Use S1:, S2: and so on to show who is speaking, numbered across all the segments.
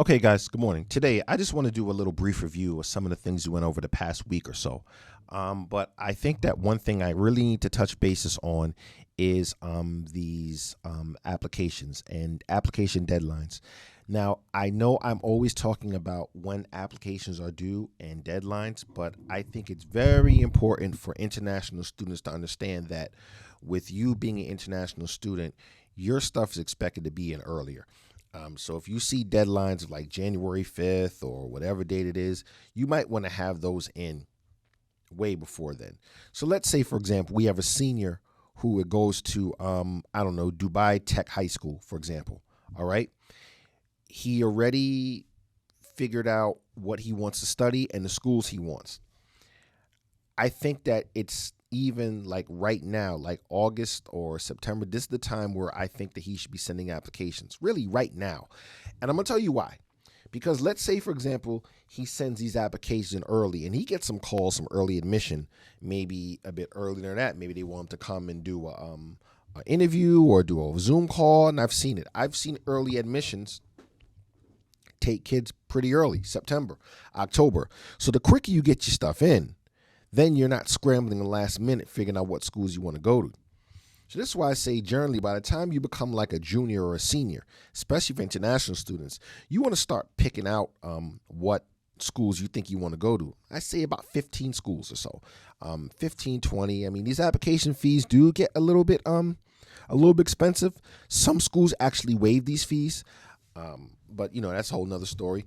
S1: Okay, guys, good morning. Today, I just want to do a little brief review of some of the things we went over the past week or so. But I think that one thing I really need to touch bases on is these applications and application deadlines. Now, I know I'm always talking about when applications are due and deadlines, but I think it's very important for international students to understand that with you being an international student, your stuff is expected to be in earlier. So if you see deadlines of like January 5th or whatever date it is, you might want to have those in way before then. So let's say, for example, we have a senior who goes to, I don't know, Dubai Tech High School, for example. All right. He already figured out what he wants to study and the schools he wants. I think that it's even like right now, like August or September, this is the time where I think that he should be sending applications, really right now. And I'm going to tell you why. Because let's say, for example, he sends these applications early and he gets some calls from early admission, maybe a bit earlier than that. Maybe they want him to come and do a interview or do a Zoom call. And I've seen it. I've seen early admissions take kids pretty early, September, October. So the quicker you get your stuff in, then you're not scrambling the last minute figuring out what schools you want to go to. So this is why I say generally by the time you become like a junior or a senior, especially for international students, you want to start picking out what schools you think you want to go to. I say about 15 schools or so, 15, 20. I mean, these application fees do get a little bit expensive. Some schools actually waive these fees, but that's a whole nother story.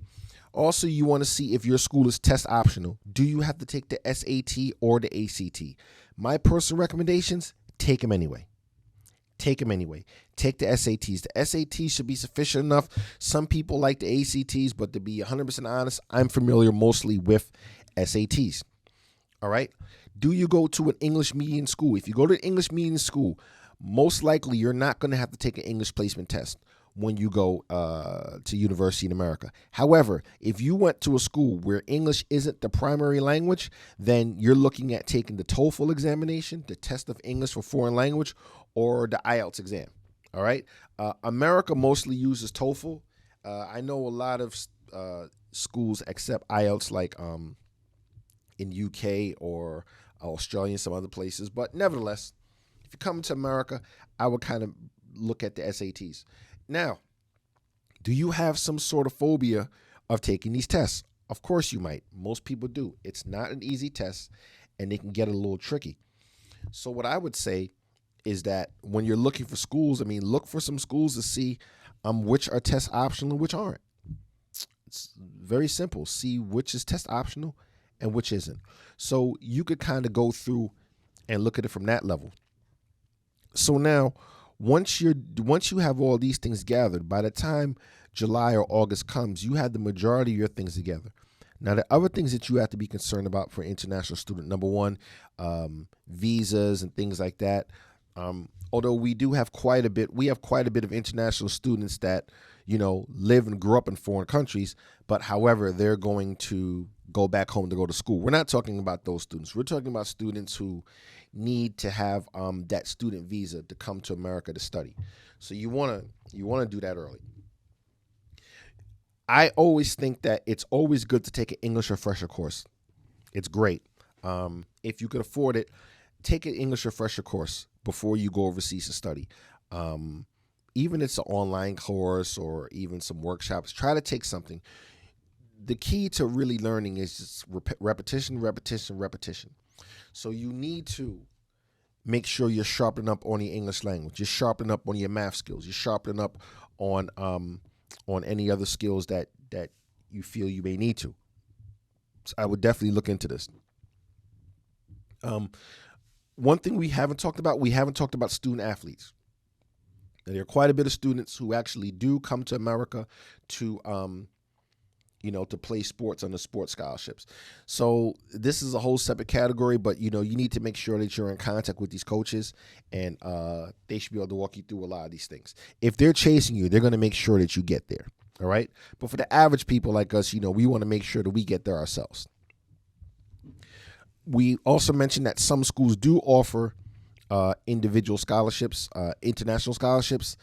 S1: Also, you want to see if your school is test optional. Do you have to take the SAT or the ACT? My personal recommendations, take them anyway. Take them anyway. Take the SATs. The SATs should be sufficient enough. Some people like the ACTs, but to be 100% honest, I'm familiar mostly with SATs. All right? Do you go to an English medium school? If you go to an English medium school, most likely you're not going to have to take an English placement test when you go to university in America. However, if you went to a school where English isn't the primary language, then you're looking at taking the TOEFL examination, the test of English for foreign language, or the IELTS exam. All right. America mostly uses TOEFL. I know a lot of schools accept IELTS, like in UK or Australia and some other places. But nevertheless, if you come to America, I would kind of look at the SATs. Now, do you have some sort of phobia of taking these tests? Of course you might. Most people do. It's not an easy test, and they can get a little tricky. So what I would say is that when you're looking for schools, look for some schools to see which are test optional and which aren't. It's very simple. See which is test optional and which isn't. So you could kind of go through and look at it from that level. So now, once you have all these things gathered, by the time July or August comes, you have the majority of your things together. Now, the other things that you have to be concerned about for an international student, number one, visas and things like that. Although we have quite a bit of international students that live and grew up in foreign countries, but however, they're going to go back home to go to school. We're not talking about those students. We're talking about students who need to have that student visa to come to America to study. So you want to do that early. I always think that it's always good to take an English refresher course. It's great. If you could afford it, take an English refresher course before you go overseas to study. Even if it's an online course or even some workshops, try to take something. The key to really learning is just repetition, repetition, repetition. So you need to make sure you're sharpening up on the English language. You're sharpening up on your math skills. You're sharpening up on any other skills that you feel you may need to. So I would definitely look into this. One thing we haven't talked about student athletes. There are quite a bit of students who actually do come to America to to play sports under sports scholarships. So this is a whole separate category, but you need to make sure that you're in contact with these coaches, and they should be able to walk you through a lot of these things. If they're chasing you, they're going to make sure that you get there. All right. But for the average people like us, we want to make sure that we get there ourselves. We also mentioned that some schools do offer individual scholarships, international scholarships.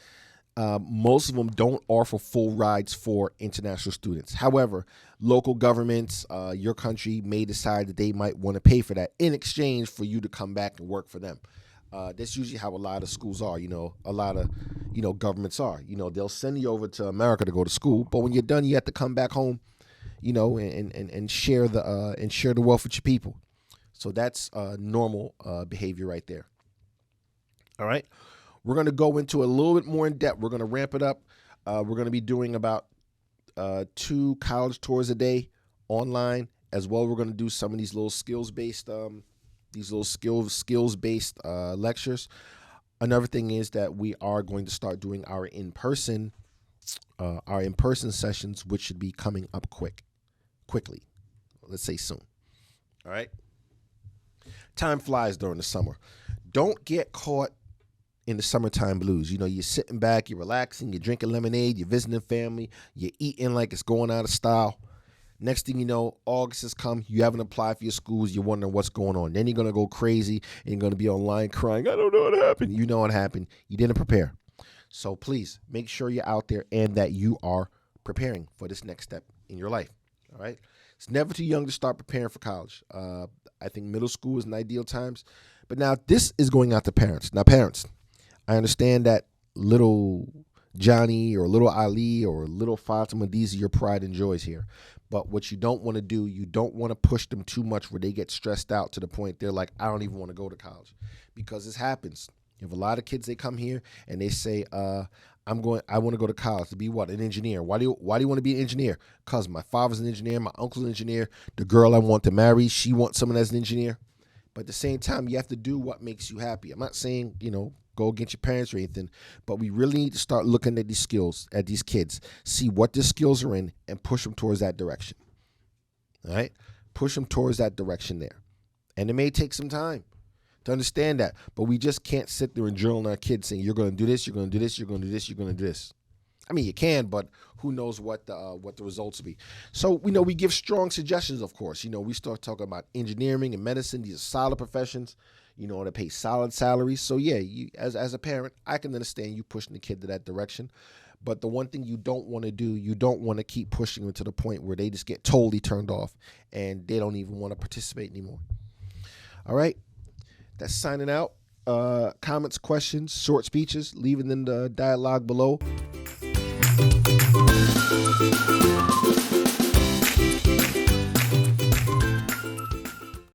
S1: Most of them don't offer full rides for international students. However, local governments, your country may decide that they might want to pay for that in exchange for you to come back and work for them. That's usually how a lot of schools are. A lot of governments are. They'll send you over to America to go to school, but when you're done, you have to come back home, and share the wealth with your people. So that's normal behavior right there. All right. We're going to go into a little bit more in depth. We're going to ramp it up. We're going to be doing about 2 college tours a day online as well. We're going to do some of these little skills-based lectures. Another thing is that we are going to start doing our in-person sessions, which should be coming up quickly. Let's say soon. All right. Time flies during the summer. Don't get caught in the summertime blues. You're sitting back, you're relaxing, you're drinking lemonade, you're visiting family, you're eating like it's going out of style. Next thing you know, August has come, you haven't applied for your schools, you're wondering what's going on. Then you're going to go crazy and you're going to be online crying, I don't know what happened. You know what happened. You didn't prepare. So please make sure you're out there and that you are preparing for this next step in your life. All right. It's never too young to start preparing for college. I think middle school is an ideal times. But now this is going out to parents. Now, parents, I understand that little Johnny or little Ali or little Fatima, these are your pride and joys here. But what you don't want to do, you don't want to push them too much where they get stressed out to the point they're like, I don't even want to go to college. Because this happens. You have a lot of kids, they come here and they say, I want to go to college to be what? An engineer. Why do you want to be an engineer? Because my father's an engineer, my uncle's an engineer, the girl I want to marry, she wants someone as an engineer. But at the same time, you have to do what makes you happy. I'm not saying, go against your parents or anything, but we really need to start looking at these skills, at these kids, see what their skills are in and push them towards that direction. All right? Push them towards that direction there. And it may take some time to understand that, but we just can't sit there and drill on our kids saying, you're going to do this, you're going to do this, you're going to do this, you're going to do this. I mean, you can, but who knows what the results will be. So, we give strong suggestions, of course. We start talking about engineering and medicine. These are solid professions, that pay solid salaries. So, yeah, you, as a parent, I can understand you pushing the kid to that direction. But the one thing you don't want to do, you don't want to keep pushing them to the point where they just get totally turned off and they don't even want to participate anymore. All right. That's signing out. Comments, questions, short speeches, leave it in the dialogue below.